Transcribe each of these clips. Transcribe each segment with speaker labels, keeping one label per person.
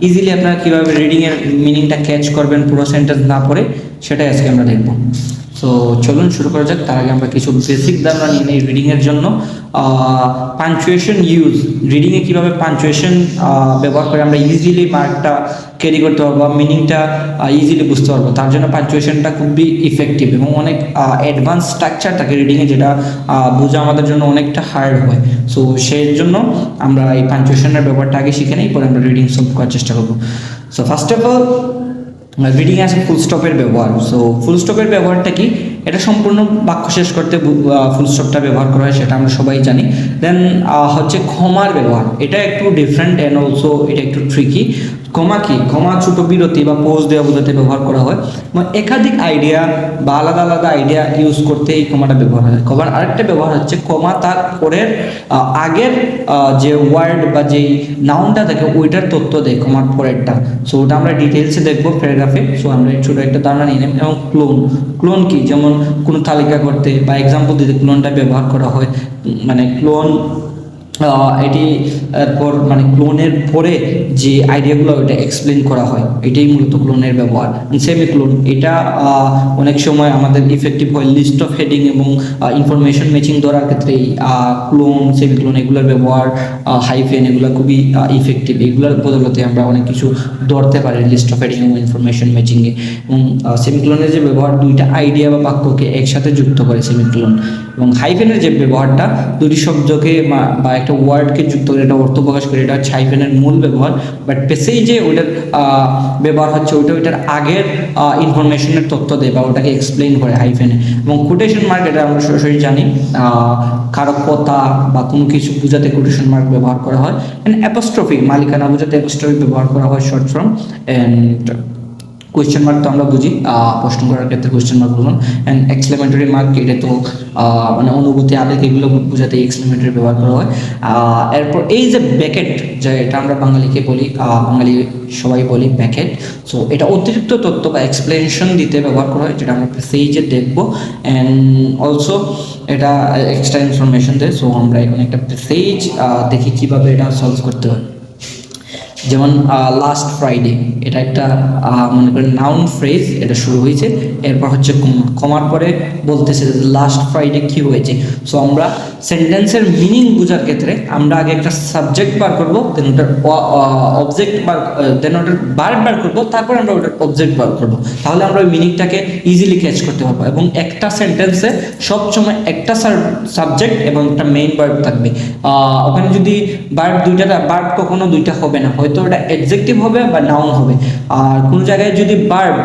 Speaker 1: Easily আপনারা কীভাবে রিডিংয়ের মিনিংটা ক্যাচ করবেন পুরো সেন্টেন্স না পড়ে, সেটাই আজকে আমরা দেখব। সো চলুন শুরু করা যাক। তার আগে আমরা কিছু বেসিক ধারণা নিয়ে নিই রিডিংয়ের জন্য। পাঞ্চুয়েশন ইউজ, রিডিংয়ে কীভাবে পাঞ্চুয়েশন ব্যবহার করে আমরা ইজিলি মার্কটা ক্যারি করতে পারবো বা মিনিংটা ইজিলি বুঝতে পারবো, তার জন্য পাঞ্চুয়েশনটা খুবই ইফেক্টিভ এবং অনেক অ্যাডভান্স স্ট্রাকচার থাকে রিডিংয়ে, যেটা বোঝা আমাদের জন্য অনেকটা হার্ড হয়। সো সেই জন্য আমরা এই পাঞ্চুয়েশনের ব্যাপারটা আগে শিখে নিই, পরে আমরা রিডিং সলভ করার চেষ্টা করবো। So first of all reading আছে ফুল স্টপের ব্যবহার। সো ফুল স্টপের ব্যবহারটা কি? এটা সম্পূর্ণ বাক্য শেষ করতে ফুল স্টপটা ব্যবহার করা হয়, সেটা আমরা সবাই জানি। দেন হচ্ছে কমার ব্যবহার, এটা একটু ডিফারেন্ট অ্যান্ড অলসো এটা একটু ট্রিকি। কমা কি? কমা ছোট বিরতি বা পোজ দেওয়া বোঝাতে ব্যবহার করা হয়। একাধিক আইডিয়া বা আলাদা আলাদা আইডিয়া ইউজ করতে এই কমাটা ব্যবহার হয়। কমার আরেকটা ব্যবহার হচ্ছে কমা তার পরের আগের যে ওয়ার্ড বা যেই নাউনটা থাকে ওইটার তথ্য দেয় কমার পরেরটা। সো ওটা আমরা ডিটেলসে দেখবো প্যারাগ্রাফে। সো আমরা ছোটো একটা ধারণা নিয়ে নেব। এবং ক্লোন, ক্লোন কি? যেমন কোনো তালিকা করতে বা এক্সাম্পল দিতে ক্লোনটা ব্যবহার করা হয়। মানে ক্লোন এটি এরপর মানে ক্লোনের পরে যে আইডিয়াগুলো ওইটা এক্সপ্লেন করা হয়, এটাই মূলত ক্লোনের ব্যবহার। সেমি ক্লোন, এটা অনেক সময় আমাদের ইফেক্টিভ হয় লিস্ট অফ হেডিং এবং ইনফরমেশন ম্যাচিং ধরার ক্ষেত্রে ক্লোন, সেমি ক্লোন এগুলোর ব্যবহার, হাইফেন এগুলো খুবই ইফেক্টিভ। এগুলোর বদলতে আমরা অনেক কিছু ধরতে পারি লিস্ট অফ হেডিং এবং ইনফরমেশন ম্যাচিংয়ে। এবং সেমি ক্লোনের যে ব্যবহার, দুইটা আইডিয়া বা বাক্যকে একসাথে যুক্ত করে সেমি ক্লোন। এবং হাইফেনের যে ব্যবহারটা, দুটি শব্দকে বা একটা ওয়ার্ডকে যুক্ত করে এটা অর্থ প্রকাশ করে, এটা হচ্ছে হাইফেনের মূল ব্যবহার। বাট পেছেই যে ওইটার ব্যবহার হচ্ছে ওইটার আগের ইনফরমেশনের তথ্য দেয় বা ওটাকে এক্সপ্লেন করে হাইফেনে। এবং কোটেশন মার্ক, এটা আমরা সরাসরি জানি কারো কথা বা কোনো কিছু বোঝাতে কোটেশন মার্ক ব্যবহার করা হয়। অ্যান্ড অ্যাপোস্ট্রফি, মালিকানা বোঝাতে অ্যাপোস্ট্রফি ব্যবহার করা হয় short form. And question mark তো আমরা বুঝি প্রশ্ন করার ক্ষেত্রে কোয়েশ্চেন মার্ক বলুন। অ্যান্ড এক্সক্লেমেটরি মার্ক, এটা তো মানে অনুভূতি, আবেগ এগুলো বোঝাতে এক্সক্লেমেটরি ব্যবহার করা হয়। এরপর এই যে ব্যাকেট, যা এটা আমরা বাঙালিকে বলি, বাঙালি সবাই বলি ব্যাকেট। সো এটা অতিরিক্ত তথ্য বা এক্সপ্লেনেশন দিতে ব্যবহার করা হয়, যেটা আমরা সেই যে দেখবো। অ্যান্ড অলসো এটা এক্সট্রা ইনফরমেশন দেয়। সো আমরা এখন একটা পেসেজ দেখি কীভাবে এটা সলভ করতে হয়। যেমন লাস্ট ফ্রাইডে, এটা একটা মনে করেন নাউন ফ্রেজ, এটা শুরু হয়েছে, এরপর হচ্ছে কমা, কমার পরে বলতেছে যে লাস্ট ফ্রাইডে কী হয়েছে। সো আমরা সেন্টেন্সের মিনিং বোঝার ক্ষেত্রে আমরা আগে একটা সাবজেক্ট বার করবো, দেন ওটার অবজেক্ট দেন ওটার ভার্ব বার করবো, তারপর আমরা ওটার অবজেক্ট বার করবো। তাহলে আমরা ওই মিনিংটাকে ইজিলি ক্যাচ করতে পারবো। এবং একটা সেন্টেন্সে সবসময় একটা সাবজেক্ট এবং একটা মেইন ভার্ব থাকবে। ওখানে যদি ভার্ব ভার্ব কখনো দুইটা হবে না, হয়তো ওটা অ্যাডজেক্টিভ হবে বা নাউন হবে। আর কোনো জায়গায় যদি ভার্ব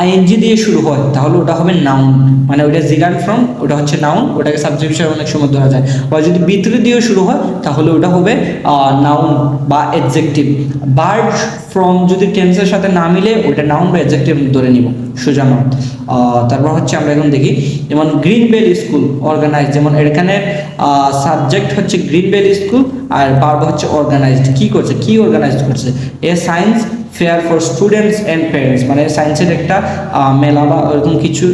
Speaker 1: আইএনজি দিয়ে শুরু হয় তাহলে ওটা হবে নাউন, মানে ওটা জিরান ফ্রম, ওটা হচ্ছে নাউন, ওটাকে সাবজেক্ট হিসেবে অনেক সময় ধরা যায়। বা যদি ভিতরে দিয়ে শুরু হয় তাহলে ওটা হবে নাউন বা অ্যাডজেক্টিভ। ভার্ব ফ্রম যদি টেন্সের সাথে না মিলে ওটা নাউন বা অ্যাডজেক্টিভ ধরে নিব সোজা মাত্র। তারপর হচ্ছে আমরা এখন দেখি, যেমন গ্রিন বেল স্কুল অর্গানাইজ, যেমন এখানে সাবজেক্ট হচ্ছে গ্রিন বেল স্কুল আর ভার্ব হচ্ছে অর্গানাইজড। কি করছে? কি অর্গানাইজ করছে? A science fare for students and parents, মানে সায়েন্সের একটা মেলা বা এরকম কিছু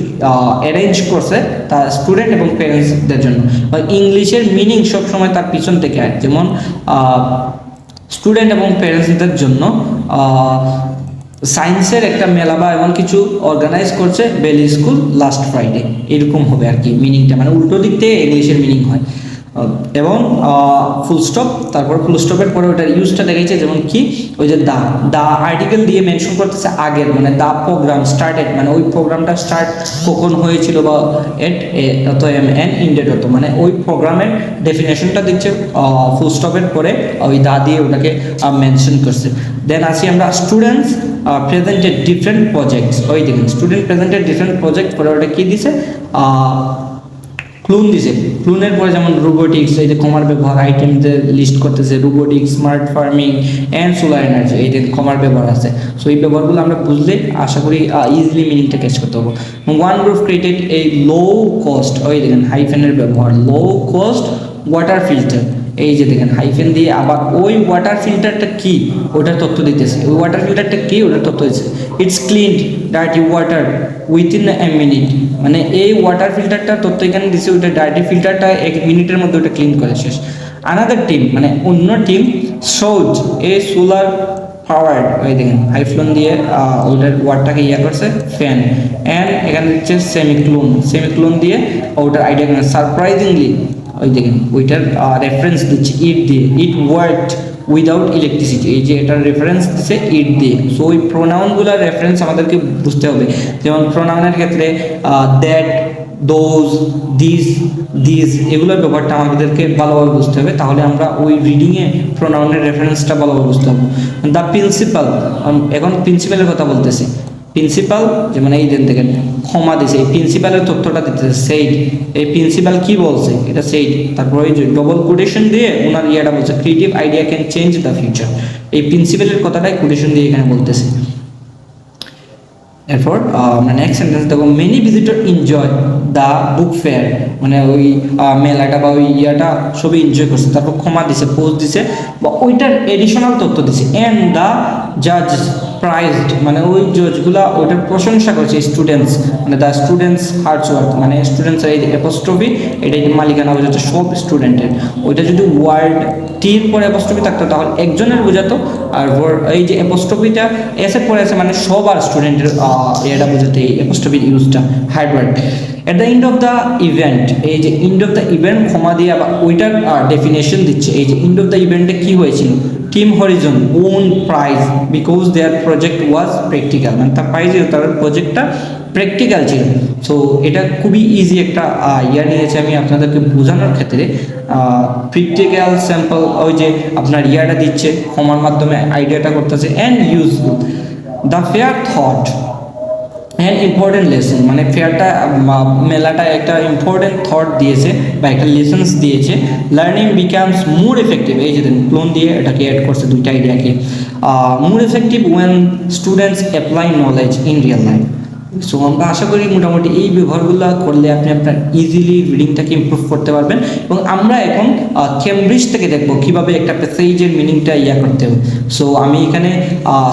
Speaker 1: অ্যারেঞ্জ করছে তার স্টুডেন্ট এবং প্যারেন্টসদের জন্য। বা ইংলিশের মিনিং সবসময় তার পিছন থেকে হয়, যেমন স্টুডেন্ট এবং প্যারেন্টসদের জন্য সায়েন্সের একটা মেলা বা এমন কিছু অর্গানাইজ করছে বেল স্কুল লাস্ট ফ্রাইডে, এরকম হবে আর কি মিনিংটা, মানে উল্টো দিক থেকে ইংলিশের মিনিং হয়। এবং ফুল স্টপ, তারপর ফুল স্টপের পরে ওটার ইউজটা দেখাইছে, যেমন কি ওই যে দা আর্টিকেল দিয়ে মেনশন করতেছে আগের, মানে দা প্রোগ্রাম স্টার্টেড, মানে ওই প্রোগ্রামটা স্টার্ট কখন হয়েছিল বা এত এন ইন্ডেড হতো, মানে ওই প্রোগ্রামের ডেফিনেশনটা দিচ্ছে ফুল স্টপের পরে ওই দা দিয়ে ওটাকে মেনশন করছে। দেন আসি আমরা স্টুডেন্টস প্রেজেন্টেড ডিফারেন্ট প্রজেক্টস, ওই দেখেন স্টুডেন্ট প্রেজেন্টেড ডিফারেন্ট প্রজেক্ট, পরে ওটা কী দিছে? ক্লুন দিছে। ক্লুনের পরে যেমন রোবোটিক্স, এই যে কমার ব্যবহার, আইটেমদের লিস্ট করতেছে, robotics, smart farming and solar energy, এই যে কমার ব্যবহার আছে। সো এই ব্যবহারগুলো আমরা বুঝলে আশা করি ইজিলি মিনিংটা ক্যাচ করতে পারবো। ওয়ান গ্রুপ ক্রিয়েটেড এই লো কস্ট, ওই দেখেন হাইফেনের ব্যবহার, লো কস্ট ওয়াটার ফিল্টার, এই যে দেখেন হাইফেন দিয়ে আবার ওই ওয়াটার ফিল্টারটা কি ওটার তথ্য দিতেছে, ওই ওয়াটার ফিল্টারটা কি ওটার তথ্য দিচ্ছে। It's cleaned dirty water within a minute, মানে এই ওয়াটার ফিল্টারটা তথ্য এখানে দিচ্ছে, ওইটা ডার্টি ফিল্টারটা 1 মিনিটের মধ্যে ওটা ক্লিন করে শেষ। আনাদার টিম, মানে অন্য টিম শোড এ সোলার পাওয়ার্ড, ওই দেখেন হাইফ্লোন দিয়ে ওটার ওয়ার্ডটাকে ইয়া করছে ফ্যান। অ্যান্ড এখানে হচ্ছে সেমিক্লোন দিয়ে ওটার আইডিয়া করে সারপ্রাইজিংলি, ওই দেখেন ওইটার রেফারেন্স দিচ্ছে ইট দিয়ে, ইট ওয়ার্কড উইদাউট ইলেকট্রিসিটি, এই যে এটার রেফারেন্স দিচ্ছে ইট দিয়ে। সো ওই প্রোনাউনগুলোর রেফারেন্স আমাদেরকে বুঝতে হবে। যেমন প্রোনাউনের ক্ষেত্রে দ্যাট, দোজ, দিস এগুলোর ব্যাপারটা আমাদেরকে ভালোভাবে বুঝতে হবে, তাহলে আমরা ওই রিডিংয়ে প্রোনাউনের রেফারেন্সটা ভালোভাবে বুঝতে হবে। দ্য প্রিন্সিপাল, এখন প্রিন্সিপালের কথা বলতেছি। প্রিন্সিপাল যেমন এই দেন দেখেন ক্ষমা দিছে, এই প্রিন্সিপালের তথ্যটা দিতেছে সেইড, এই প্রিন্সিপাল কি বলছে এটা সেইড। তারপর ওই যে ডবল কোটেশন দিয়ে ওনার ইয়েটা বলছে creative idea can change the future, এই প্রিন্সিপালের কথাটাই কোটেশন দিয়ে এখানে বলতেছে। এরপর আমরা নেক্সট সেন্টেন্স দেখো, many visitor enjoy the book fair, মানে ওই মেলাটা বা ওই ইয়াটা সবই এনজয় করছে। তারপর ক্ষমা দিছে, পোজ দিছে বা ওইটার এডিশনাল তথ্য দিছে। অ্যান্ড দ্য জাজ প্রাইজড, মানে ওই জজগুলা ওইটার প্রশংসা করছে স্টুডেন্টস, মানে দ্য স্টুডেন্টস হার্ডস ওয়ার্ক, মানে স্টুডেন্টস এই যে অ্যাপোস্ট্রফি এটা যে মালিকানা বোঝাচ্ছে সব স্টুডেন্টের। ওইটা যদি ওয়ার্ড টির পরে অ্যাপোস্ট্রফি থাকতো তাহলে একজনের বোঝাতো, আর এই যে অ্যাপোস্ট্রফিটা এসে পরে আছে মানে সব আর স্টুডেন্টের এটা বোঝাতে এই অ্যাপোস্ট্রফির ইউজটা hard work. At the end of the event, এই যে এন্ড অফ দ্য ইভেন্ট ক্ষমা দিয়ে আবার ওইটার ডেফিনেশন দিচ্ছে। এই যে এন্ড অফ দ্য ইভেন্টে কী হয়েছিল, team Horizon won prize because their project was practical, মানে তার প্রাইজ তার প্রজেক্টটা প্র্যাকটিক্যাল ছিল। সো এটা খুবই ইজি একটা ইয়া নিয়েছে আমি আপনাদেরকে বোঝানোর ক্ষেত্রে। প্র্যাকটিক্যাল স্যাম্পল ওই যে আপনার ইয়াটা দিচ্ছে ক্ষমার মাধ্যমে আইডিয়াটা করতেছে। And useful the fair thought and important lesson, মানে ফেয়ারটা মেলাটা একটা ইম্পর্টেন্ট থট দিয়েছে বা একটা লেসন্স দিয়েছে। লার্নিং বিকামস মোর এফেক্টিভ, এই যে ক্লোন দিয়ে এটাকে অ্যাড করছে দুইটা আইডিয়াকে। More effective when students apply knowledge in real life. So আমরা আশা করি মোটামুটি এই ব্যবহারগুলো করলে আপনি আপনার ইজিলি রিডিংটাকে ইমপ্রুভ করতে পারবেন। এবং আমরা এখন কেমব্রিজ থেকে দেখব কীভাবে একটা প্যাসেজের মিনিংটা ইয়া করতে হবে। সো আমি এখানে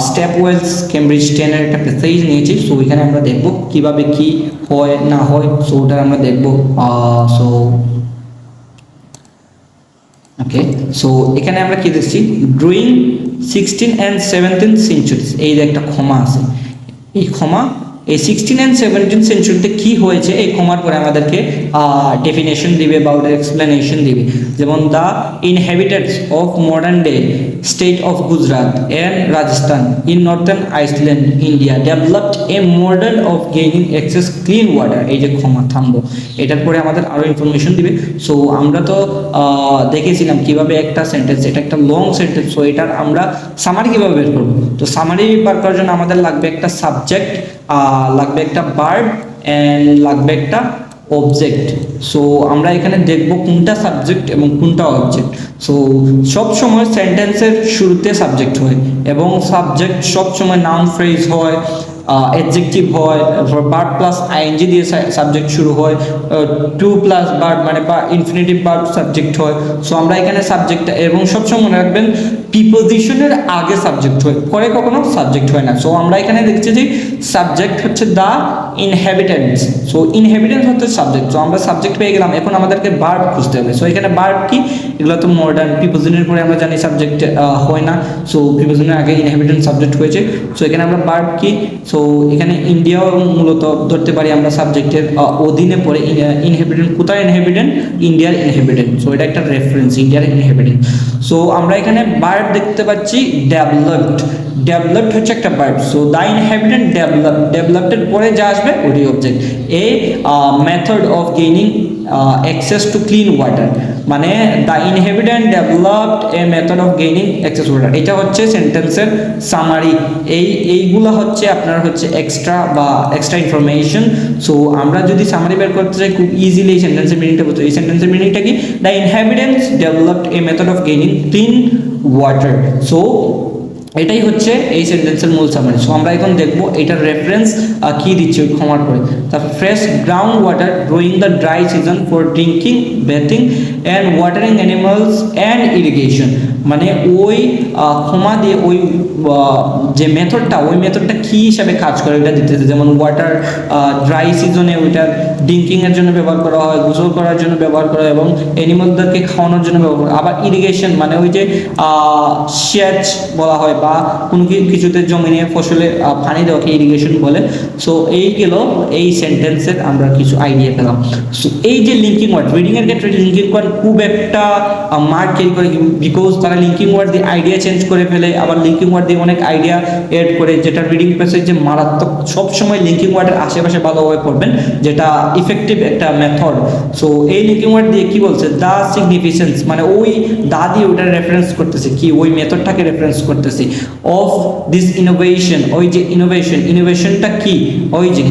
Speaker 1: স্টেপ ওয়েলস কেমব্রিজ 10-এর একটা প্যাসেজ নিয়েছি। সো এখানে আমরা দেখব কীভাবে কি হয় না হয়, সো ওটা আমরা দেখব। সো ওকে, সো এখানে আমরা কি দেখছি, ড্রয়িং 16 and 17th centuries, এই যে একটা ক্ষমা আছে, এই ক্ষমা এই 16 and 17th সেঞ্চুরিতে কী হয়েছে এই ক্ষমার পরে আমাদেরকে ডেফিনেশন দিবে বা ওটার এক্সপ্লেনেশন দিবে। যেমন the inhabitants of modern day state of Gujarat and Rajasthan in northern Iceland India developed A model of gaining access clean water, এই যে ক্ষমা থামবো এটার পরে আমাদের আরও ইনফরমেশন দিবে। সো আমরা তো দেখেছিলাম কিভাবে একটা সেন্টেন্স, এটা একটা লং সেন্টেন্স, সো এটার আমরা সামারি কীভাবে বের করবো। তো সামারি বের করার জন্য আমাদের লাগবে একটা সাবজেক্ট, লাগবে একটা ভার্ব অ্যান্ড লাগবে একটা অবজেক্ট। সো আমরা এখানে দেখব কোনটা সাবজেক্ট এবং কোনটা অবজেক্ট। সো সব সময় সেন্টেন্সের শুরুতে সাবজেক্ট হয় এবং সাবজেক্ট সব সময় নাউন ফ্রেজ হয়, অ্যাডজেক্টিভ হয়, ভার্ব প্লাস আইএনজি দিয়ে সাবজেক্ট শুরু হয়, টু প্লাস ভার্ব মানে বা ইনফিনিটিভ ভার্ব সাবজেক্ট হয়। সো আমরা এখানে সাবজেক্ট এবং সবসময় মনে রাখবেন প্রিপোজিশনের আগে সাবজেক্ট হয়, পরে কখনো সাবজেক্ট হয় না। সো আমরা এখানে দেখছি যে সাবজেক্ট হচ্ছে দ্য ইনহ্যাবিটেন্টস, সো ইনহ্যাবিটেন্টস হচ্ছে সাবজেক্ট। সো আমরা সাবজেক্ট পেয়ে গেলাম, এখন আমাদেরকে ভার্ব খুঁজতে হবে। সো এখানে ভার্ব কি, এগুলো তো মডার্ন, প্রিপোজিশনের পরে আমরা জানি সাবজেক্ট হয় না, সো প্রিপোজিশনের আগে ইনহ্যাবিটেন্ট সাবজেক্ট হয়েছে। সো এখানে আমরা ভার্ব কি, সো এখানে ইন্ডিয়াও মূলত ধরতে পারি আমরা সাবজেক্টের অধীনে পড়ে। ইনহ্যাবিটেন্ট কোথায়, ইনহ্যাবিটেন্ট ইন্ডিয়ার ইনহ্যাবিটেন্ট, সো এটা একটা রেফারেন্স ইন্ডিয়ার ইনহ্যাবিটেন্ট। সো আমরা এখানে ভার্ব দেখতে পাচ্ছি ডেভেলপড, ডেভেলপড হচ্ছে একটা ভার্ব। সো দ্য ইনহ্যাবিটেন্ট ডেভেলপড, ডেভেলপডের পরে যা আসবে ওটি object. A method of gaining access to clean water, মানে the inhabitant developed a method of gaining access water, এটা হচ্ছে সেন্টেন্সের সামারি। এইগুলো হচ্ছে আপনার হচ্ছে এক্সট্রা বা এক্সট্রা ইনফরমেশন। সো আমরা যদি সামারি বের করতে চাই খুব ইজিলি এই সেন্টেন্সের মিনিংটা বলতে, এই সেন্টেন্সের মিনিংটা কি, the inhabitants developed a method of gaining clean water. So এটাই হচ্ছে এই সেন্টেন্সের মূল সামারি। সো আমরা এখন দেখবো এটার রেফারেন্স কি দিচ্ছে ওই ক্ষমার পরে। তারপর fresh ground water drawing the dry season for drinking, bathing and watering animals and irrigation, মানে ওই ক্ষমা দিয়ে ওই যে মেথডটা, ওই মেথডটা কী হিসাবে কাজ করে ওইটা দিতেছে। যেমন ওয়াটার ড্রাই সিজনে ওইটার ড্রিঙ্কিংয়ের জন্য ব্যবহার করা হয়, গোসল করার জন্য ব্যবহার করা হয় এবং অ্যানিমালদেরকে খাওয়ানোর জন্য ব্যবহার করা হয়। আবার ইরিগেশন মানে ওই যে সেচ বলা হয় বা কোনো কিছুতে জমিনে ফসলে পানি দেওয়াকে ইরিগেশন বলে। সো এই গেল এই সেন্টেন্সের আমরা কিছু আইডিয়া পেলাম। সো এই যে লিঙ্কিং ওয়ার্ড, রিডিংয়ের ক্ষেত্রে লিঙ্কিং ওয়ার্ড খুব একটা মার্ক ক্যারি করে, বিকজ তারা লিঙ্কিং ওয়ার্ড দিয়ে আইডিয়া চেঞ্জ করে ফেলে, আবার লিঙ্কিং ওয়ার্ড দিয়ে অনেক আইডিয়া এড করে, যেটা রিডিং প্যাসেজ যে মারাত্মক। সবসময় লিঙ্কিং ওয়ার্ডের আশেপাশে ভালোভাবে পড়বেন, যেটা ইফেক্টিভ একটা মেথড। সো এই লিঙ্কিং ওয়ার্ড দিয়ে কি বলছে, দ্য সিগনিফিকেন্স মানে ওই দা দিয়ে ওইটা রেফারেন্স করতেছে, কি ওই মেথডটাকে রেফারেন্স করতেছে। অফ দিস ইনোভেশন, ওই যে ইনোভেশনটা কি, ওই যে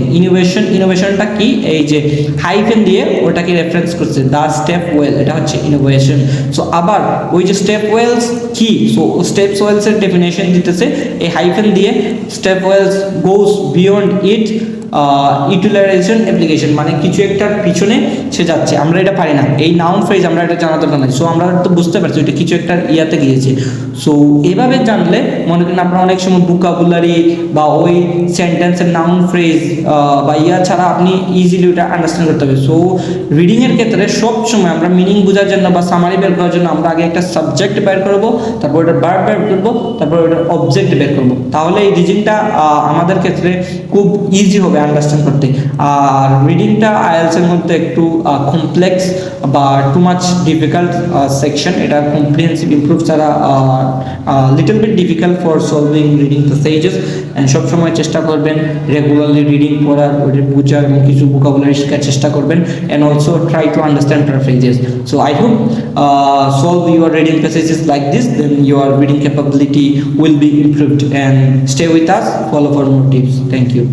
Speaker 1: ইনোভেশনটা কি, এই যে হাইফেন দিয়ে ওটাকে রেফারেন্স করছে, দ্য স্টেপ ওয়েল, এটা হচ্ছে ইনোভেশন। সো আবার ওই যে স্টেপ ওয়েলস কি, সো স্টেপ ওয়েলসের ডেফিনেশন দিতেছে এই হাইফেন দিয়ে, স্টেপ ওয়েলস গোস বিয়ন্ড ইট ইউটিলাইজেশন অ্যাপ্লিকেশন, মানে কিছু একটার পিছনে সে যাচ্ছে। আমরা এটা পারি না, এই নাউন ফ্রেজ আমরা এটা জানা দরকার নাই। সো আমরা তো বুঝতে পারছি ওইটা কিছু একটা ইয়াতে গিয়েছে। সো এভাবে জানলে মনে করেন আপনার অনেক সময় ভোকাবুলারি বা ওই সেন্টেন্সের নাউন ফ্রেজ বা ইয়া ছাড়া আপনি ইজিলি ওটা আন্ডারস্ট্যান্ড করতে হবে। সো রিডিংয়ের ক্ষেত্রে সবসময় আমরা মিনিং বোঝার জন্য বা সামারি বের করার জন্য আমরা আগে একটা সাবজেক্ট বের করবো, তারপর ওটার ভার্ব বের করবো, তারপর ওটার অবজেক্ট বের করবো। তাহলে এই রিডিংটা আমাদের ক্ষেত্রে খুব ইজি হবে আন্ডারস্ট্যান্ড করতে। আর রিডিংটা আইএলস এর মধ্যে একটু কমপ্লেক্স বা টু মাচ ডিফিকাল্ট সেকশন, এটা কম্প্রিহেন্সিভ ইমপ্রুভ ছাড়া little bit difficult for solving reading passages. And সবসময় চেষ্টা করবেন রেগুলারলি রিডিং পড়ার, ওইটা বোঝার এবং কিছু ভোকাবুলারি শেখার চেষ্টা করবেন। And also try to understand paraphrases. So I hope solve your reading passages like this, then your reading capability will be improved. And stay with us, follow for more tips. Thank you.